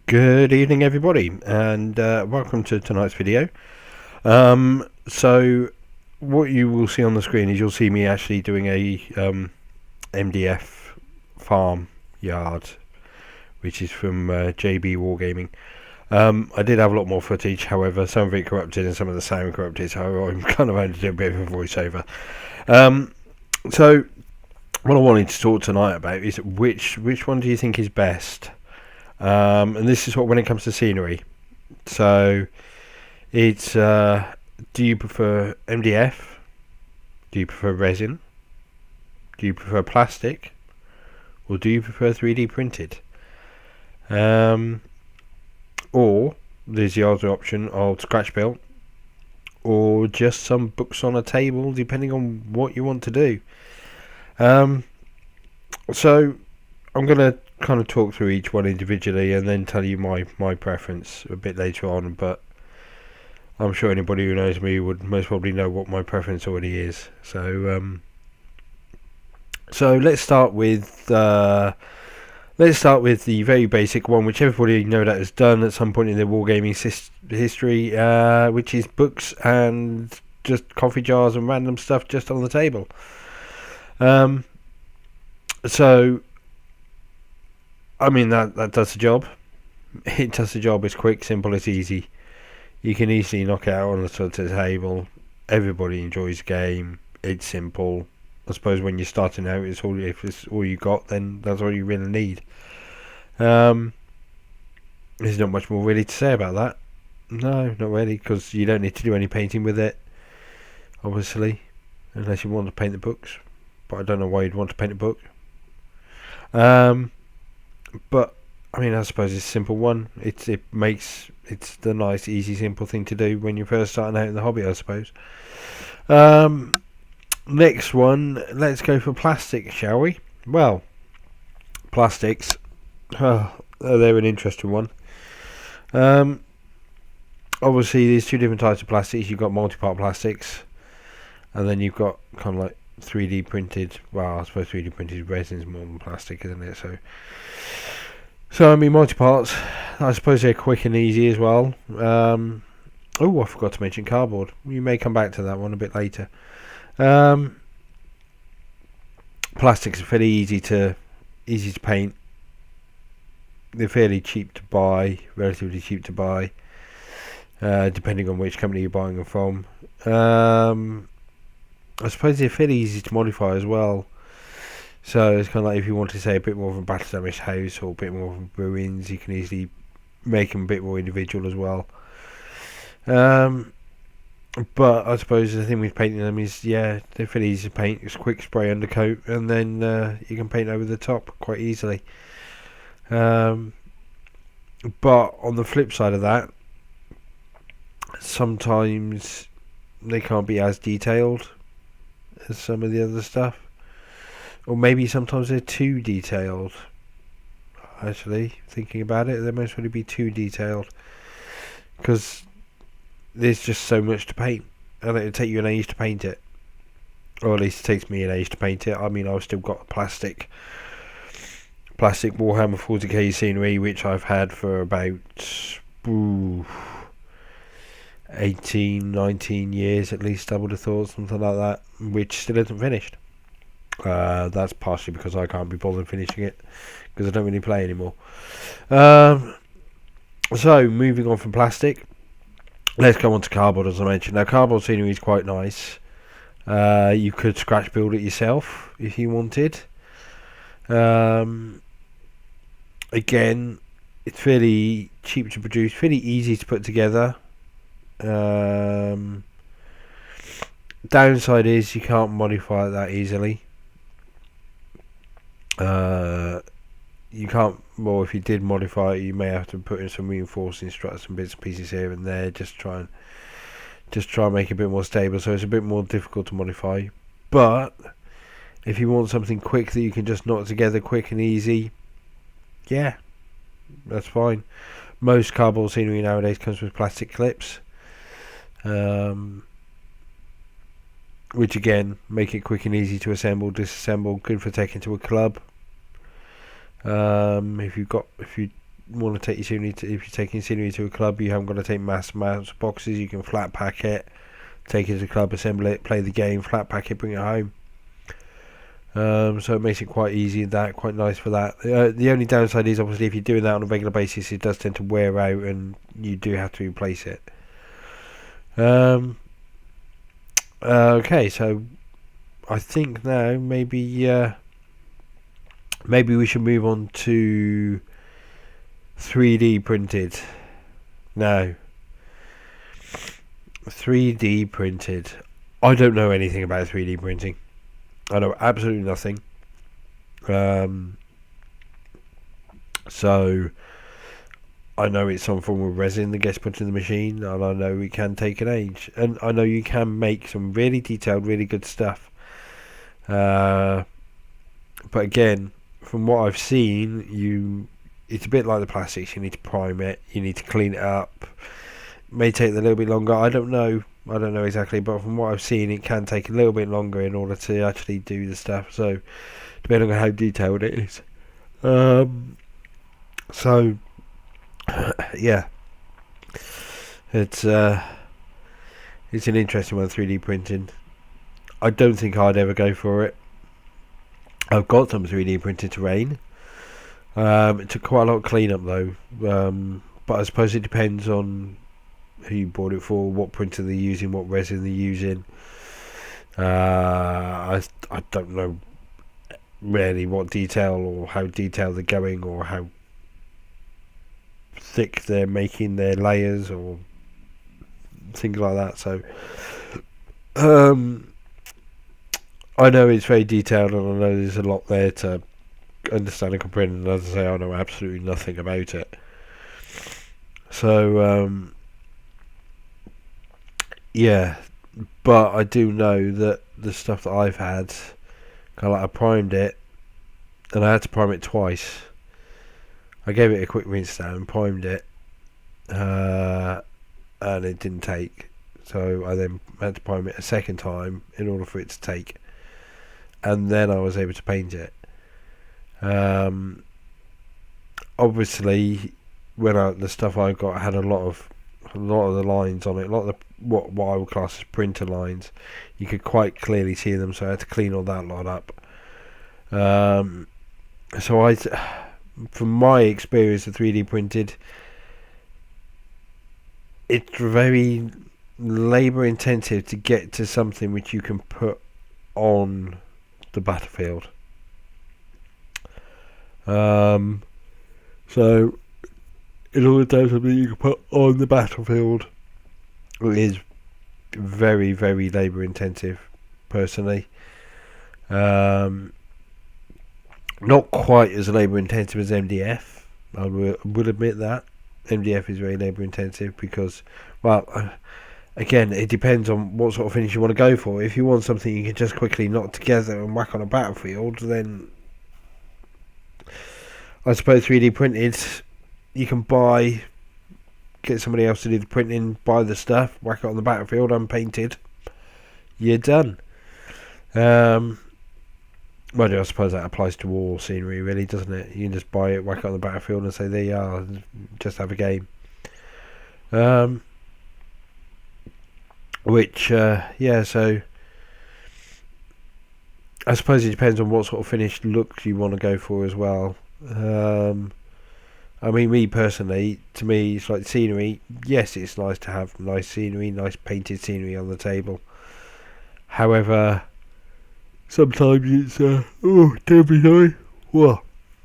Good evening, everybody, and welcome to tonight's video. So, what you will see on the screen is you'll see me actually doing a MDF farm yard, which is from JB Wargaming. I did have a lot more footage, however, some of it corrupted and some of the sound corrupted, so I'm kind of having to do a bit of a voiceover. So, what I wanted to talk tonight about is which one do you think is best? And this is what when it comes to scenery. So it's do you prefer MDF? Do you prefer resin? Do you prefer plastic? Or do you prefer 3D printed? Or there's the other option of scratch built, or just some books on a table, depending on what you want to do. So I'm gonna kind of talk through each one individually and then tell you my preference a bit later on, but I'm sure anybody who knows me would most probably know what my preference already is. So let's start with the very basic one, which everybody no doubt has done at some point in their wargaming history, which is books and just coffee jars and random stuff just on the table. So I mean, that does the job. It does the job. It's quick, simple, it's easy. You can easily knock it out on the table. Everybody enjoys the game. It's simple. I suppose when you're starting out, if it's all you got, then that's all you really need. There's not much more really to say about that. No, not really, because you don't need to do any painting with it, obviously, unless you want to paint the books. But I don't know why you'd want to paint a book. But I mean, I suppose it's a simple one. It's the nice, easy, simple thing to do when you're first starting out in the hobby, I suppose. Next one, let's go for plastic, shall we? Well, plastics, they're an interesting one. Obviously, there's two different types of plastics. You've got multi-part plastics, and then you've got kind of like 3D printed. Well, I suppose 3D printed resin is more than plastic, isn't it? So I mean, multi-parts, I suppose they're quick and easy as well. I forgot to mention cardboard. We may come back to that one a bit later. Plastics are fairly easy to paint. They're fairly cheap to buy, relatively cheap to buy, depending on which company you're buying them from. I suppose they're fairly easy to modify as well. So it's kind of like if you want to say a bit more of a battle damaged house or a bit more of ruins, you can easily make them a bit more individual as well. But I suppose the thing with painting them is, they're fairly easy to paint. It's a quick spray undercoat, and then you can paint over the top quite easily. But on the flip side of that, sometimes they can't be as detailed as some of the other stuff. Or maybe sometimes they're too detailed. Actually, thinking about it, they most probably be too detailed, because there's just so much to paint, and it'll take you an age to paint it, or at least it takes me an age to paint it. I mean, I've still got plastic Warhammer 40k scenery, which I've had for about 18, 19 years at least, I would have thought, something like that, which still isn't finished. That's partially because I can't be bothered finishing it, because I don't really play anymore. So moving on from plastic, let's go on to cardboard, as I mentioned. Now, cardboard scenery is quite nice. You could scratch build it yourself if you wanted. Again, it's fairly cheap to produce, fairly easy to put together. Downside is you can't modify it that easily. You can't. Well, if you did modify it, you may have to put in some reinforcing struts and bits and pieces here and there, just try and make it a bit more stable. So it's a bit more difficult to modify. But if you want something quick that you can just knock together quick and easy, that's fine. Most cardboard scenery nowadays comes with plastic clips, which again make it quick and easy to assemble, disassemble, good for taking to a club. If you want to take your scenery if you're taking scenery to a club, you haven't got to take mass amounts of boxes. You can flat pack it, take it to the club, assemble it, play the game, flat pack it, bring it home. So it makes it quite easy, quite nice for that. The only downside is obviously if you're doing that on a regular basis, it does tend to wear out and you do have to replace it. Okay, so I think now maybe we should move on to 3D printed. Now, 3D printed. I don't know anything about 3D printing. I know absolutely nothing. So I know it's some form of resin that gets put in the machine, and I know it can take an age, and I know you can make some really detailed, really good stuff. But again, from what I've seen, it's a bit like the plastics. You need to prime it, you need to clean it up. It may take a little bit longer. I don't know exactly, but from what I've seen, it can take a little bit longer in order to actually do the stuff. So, depending on how detailed it is. So, yeah, it's an interesting one, 3D printing. I don't think I'd ever go for it. I've got some 3D printed terrain. It took quite a lot of cleanup though, but I suppose it depends on who you bought it for, what printer they're using, what resin they're using. I don't know really what detail or how detailed they're going or how thick they're making their layers or things like that. So I know it's very detailed, and I know there's a lot there to understand and comprehend, and as I say, I know absolutely nothing about it. So yeah, but I do know that the stuff that I've had, kind of like I primed it, and I had to prime it twice. I gave it a quick rinse down, primed it, and it didn't take. So I then had to prime it a second time in order for it to take, and then I was able to paint it. Obviously, when the stuff I got had a lot of the lines on it, a lot of the what I would class as printer lines. You could quite clearly see them, so I had to clean all that lot up. So from my experience of 3D printed, it's very labour intensive to get to something which you can put on the battlefield. So in order to have something you can put on the battlefield, it is very, very labour intensive, personally. Not quite as labour intensive as MDF. I will admit that MDF is very labour intensive because, well, again, it depends on what sort of finish you want to go for. If you want something you can just quickly knot together and whack on a battlefield, then I suppose 3D printed, you can get somebody else to do the printing, buy the stuff, whack it on the battlefield, unpainted, you're done. Well, I suppose that applies to all scenery, really, doesn't it? You can just buy it, whack it on the battlefield, and say, there you are, just have a game. So I suppose it depends on what sort of finished look you want to go for as well. I mean, me personally, to me, it's like scenery. Yes, it's nice to have nice scenery, nice painted scenery on the table. However, sometimes it's don't be sorry. Whoa,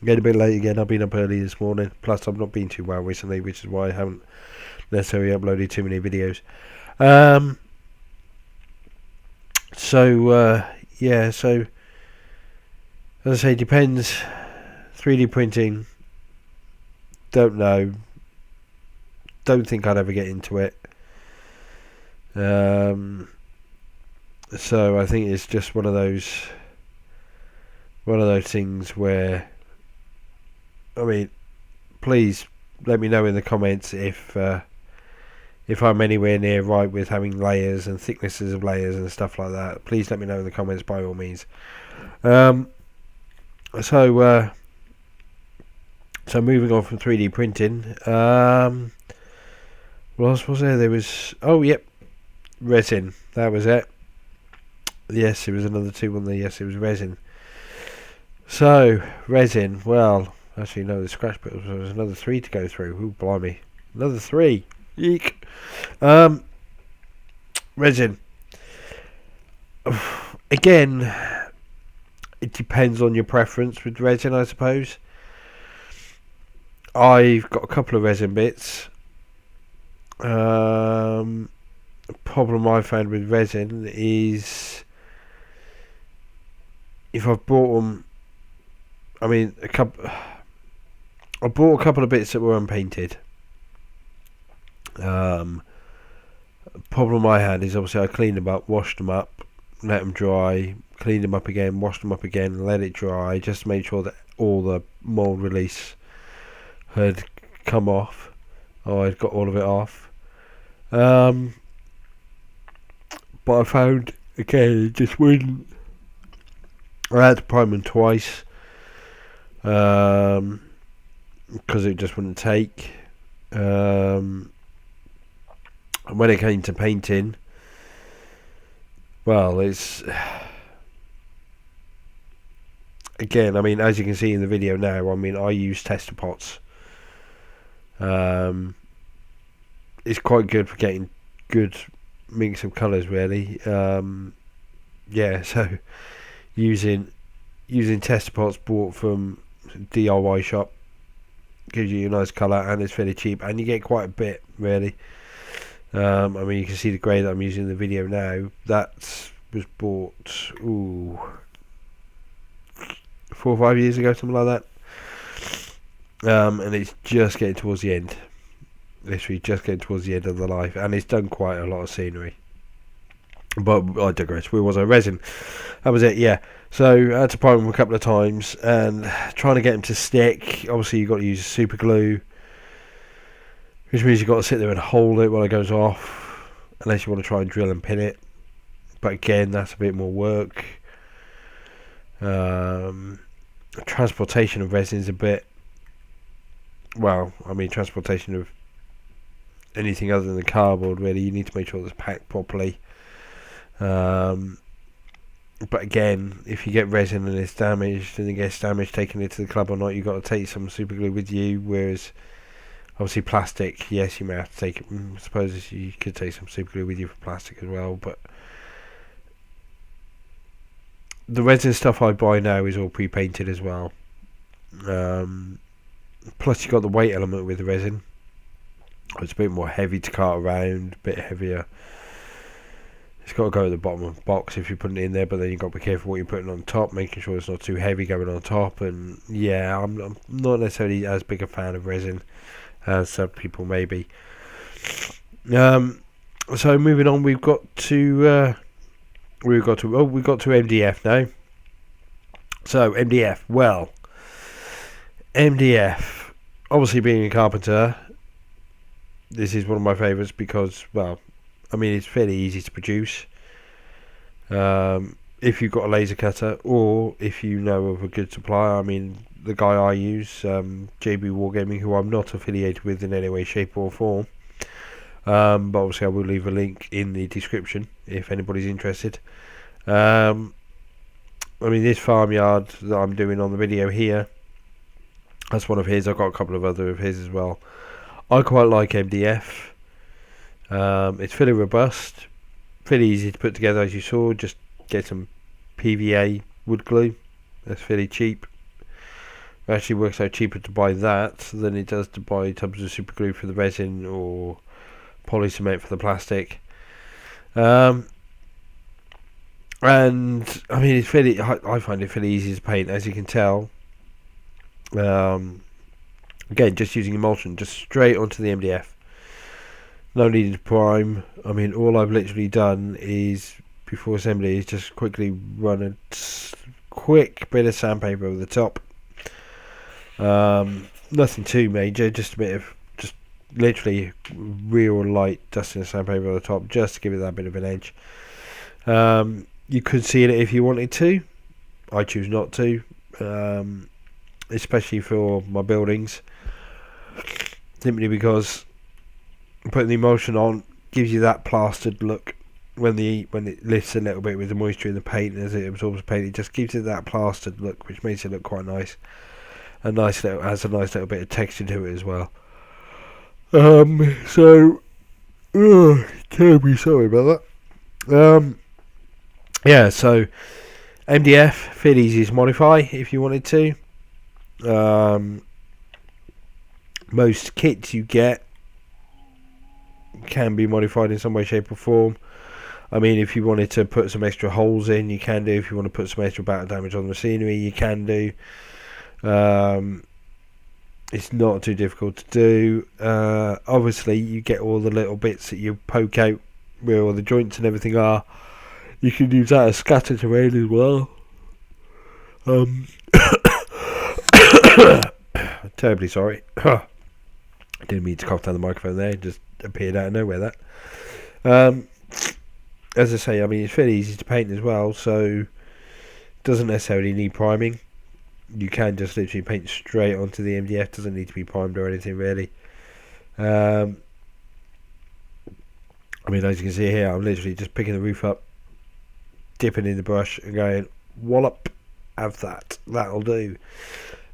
getting a bit late again. I've been up early this morning. Plus, I've not been too well recently, which is why I haven't necessarily uploaded too many videos. So as I say, depends. 3D printing, don't know. Don't think I'd ever get into it. So I think it's just one of those things where, I mean, please let me know in the comments if I'm anywhere near right with having layers and thicknesses of layers and stuff like that. Please let me know in the comments, by all means. So So moving on from 3D printing, what else was there? There was, oh yep, resin. That was it. Yes, there was another 2 on there. Yes, it was resin. So resin. Well, actually no, the scratch bit was another 3 to go through. Ooh, blimey, another 3. Eek. Resin. Again, it depends on your preference with resin, I suppose. I've got a couple of resin bits. The problem I found with resin is if I've bought them, I mean, I bought a couple of bits that were unpainted. Problem I had is obviously I cleaned them up, washed them up, let them dry, cleaned them up again, washed them up again, let it dry, just to make sure that all the mold release had come off. I'd got all of it off. But I found, again, it just wouldn't. I had to prime them twice. Because it just wouldn't take. And when it came to painting, well, it's... Again, I mean, as you can see in the video now, I mean, I use tester pots. It's quite good for getting good mix of colours, really. Yeah, so using tester pots bought from DIY shop gives you a nice colour, and it's fairly cheap, and you get quite a bit, really. I mean, you can see the grey that I'm using in the video now. That was bought 4 or 5 years ago, something like that. And it's just getting towards the end. Literally just getting towards the end of the life, and it's done quite a lot of scenery. But I digress. Where was I? Resin. That was it, yeah. So I had to prime them a couple of times, and trying to get them to stick. Obviously, you've got to use super glue, which means you've got to sit there and hold it while it goes off, unless you want to try and drill and pin it. But again, that's a bit more work. Transportation of resin is a bit... Well, I mean, transportation of anything other than cardboard, really, you need to make sure it's packed properly. But again, if you get resin and it's damaged, and it gets damaged taking it to the club or not, you've got to take some super glue with you. Whereas obviously plastic, yes, you may have to take it. I suppose you could take some super glue with you for plastic as well, but the resin stuff I buy now is all pre-painted as well. Plus you got the weight element with the resin. It's a bit more heavy to cart around, a bit heavier. It's got to go at the bottom of the box if you're putting it in there, but then you've got to be careful what you're putting on top, making sure it's not too heavy going on top. And yeah, I'm not necessarily as big a fan of resin as some people may be. So moving on, we've got to MDF now. So MDF, well, MDF, obviously being a carpenter, this is one of my favourites because, well, I mean, it's fairly easy to produce. If you've got a laser cutter, or if you know of a good supplier. I mean, the guy I use, JB Wargaming, who I'm not affiliated with in any way, shape or form. But obviously I will leave a link in the description if anybody's interested. I mean, this farmyard that I'm doing on the video here, that's one of his. I've got a couple of other of his as well. I quite like MDF. It's fairly robust, fairly easy to put together, as you saw. Just get some PVA wood glue. That's fairly cheap. It actually works out cheaper to buy that than it does to buy tubs of super glue for the resin or poly cement for the plastic. And I mean, it's fairly. I find it fairly easy to paint, as you can tell. Again, just using emulsion, just straight onto the MDF. No need to prime. I mean, all I've literally done is, before assembly, is just quickly run a quick bit of sandpaper over the top. Nothing too major, just a bit of, just literally real light dusting of sandpaper over the top, just to give it that bit of an edge. You could seal it if you wanted to. I choose not to. especially for my buildings, simply because putting the emulsion on gives you that plastered look. When it lifts a little bit with the moisture in the paint as it absorbs the paint, it just gives it that plastered look, which makes it look quite nice. Has a nice little bit of texture to it as well. Terribly sorry about that. Yeah, so MDF, fairly easy to modify if you wanted to. Most kits you get can be modified in some way, shape or form. I mean, if you wanted to put some extra holes in, you can do. If you want to put some extra battle damage on the machinery, you can do. It's not too difficult to do. Obviously, you get all the little bits that you poke out where all the joints and everything are. You can use that as scatter terrain as well. Terribly sorry. I didn't mean to cough down the microphone there. It just appeared out of nowhere, that. As I say, I mean, it's fairly easy to paint as well, so doesn't necessarily need priming. You can just literally paint straight onto the MDF. Doesn't need to be primed or anything, really. I mean, as you can see here, I'm literally just picking the roof up, dipping in the brush and going, wallop, have that. That'll do.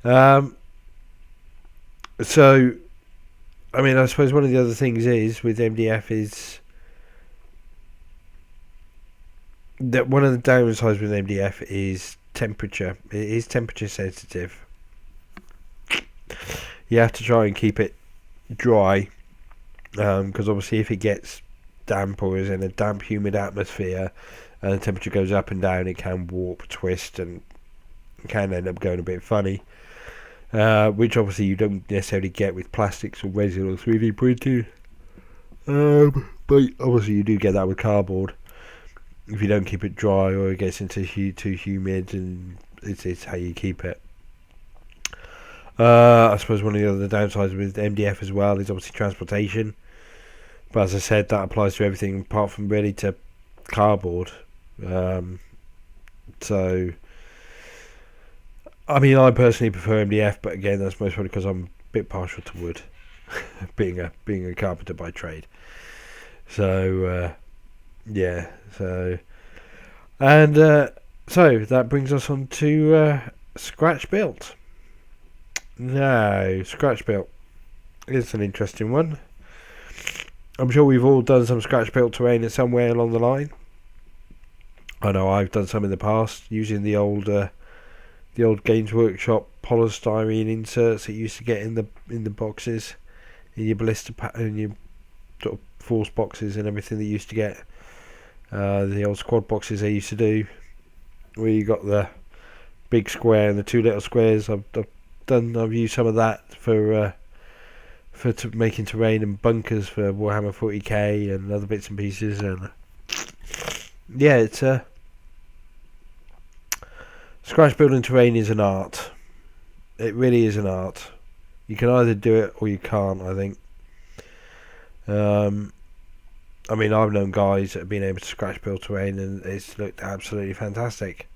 So, I mean, I suppose one of the other things is with MDF is that one of the downsides with MDF is temperature. It is temperature sensitive. You have to try and keep it dry, because obviously if it gets damp or is in a damp, humid atmosphere and the temperature goes up and down, it can warp, twist, and can end up going a bit funny. Which obviously you don't necessarily get with plastics or resin or 3D printing. But obviously you do get that with cardboard. If you don't keep it dry or it gets into too humid, and it's how you keep it. I suppose one of the other downsides with MDF as well is obviously transportation. But as I said, that applies to everything apart from really to cardboard. So, I mean, I personally prefer MDF, but again, that's most probably because I'm a bit partial to wood, being a carpenter by trade. So, yeah. So that brings us on to scratch built. Now, scratch built is an interesting one. I'm sure we've all done some scratch built terrain somewhere along the line. I know I've done some in the past using the old Games Workshop polystyrene inserts that you used to get in the boxes, in your blister in your sort of force boxes and everything that you used to get. The old squad boxes they used to do, where you got the big square and the two little squares. I've used some of that for making terrain and bunkers for Warhammer 40k and other bits and pieces. And yeah, it's scratch building terrain is an art. It really is an art. You can either do it or you can't, I think. I mean, I've known guys that have been able to scratch build terrain and it's looked absolutely fantastic.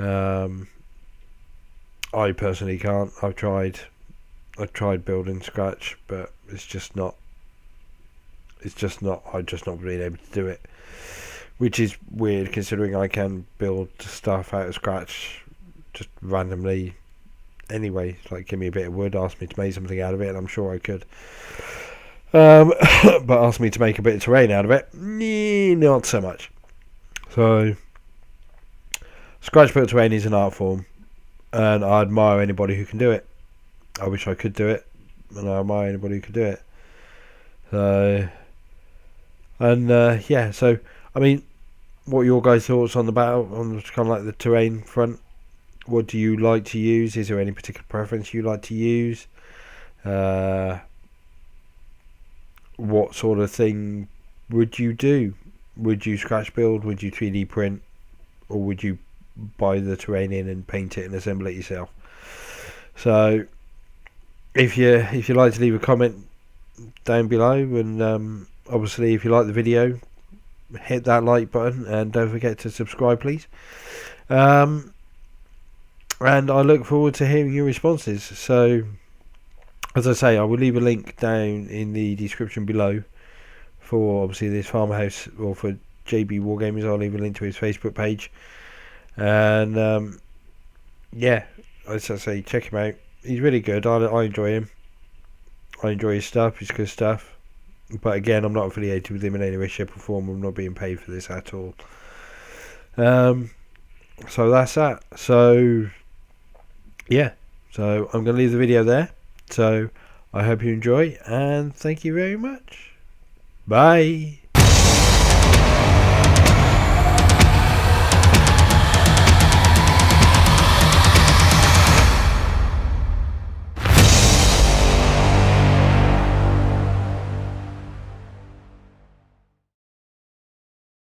I personally can't. I've tried building scratch, but it's just not. I've just not been able to do it, which is weird considering I can build stuff out of scratch just randomly. Anyway, like give me a bit of wood, ask me to make something out of it, and I'm sure I could. But ask me to make a bit of terrain out of it, not so much. So, scratch built terrain is an art form, and I admire anybody who can do it. I wish I could do it, and I admire anybody who could do it. So, and yeah, so I mean, what are your guys' thoughts on the battle, on kind of like the terrain front? What do you like to use? Is there any particular preference you like to use? What sort of thing would you do? Would you scratch build? Would you 3D print? Or would you buy the terrain in and paint it and assemble it yourself? So if you like to leave a comment down below, and obviously if you like the video, hit that like button and don't forget to subscribe, please. and I look forward to hearing your responses. So, as I say, I will leave a link down in the description below for obviously this farmhouse, or for JB Wargamers. I'll leave a link to his Facebook page, and yeah, as I say, check him out. He's really good. I enjoy him. I enjoy his stuff. It's good stuff. But again, I'm not affiliated with him in any way, shape or form. I'm not being paid for this at all. So that's that. So yeah, so I'm going to leave the video there. So I hope you enjoy, and thank you very much. Bye.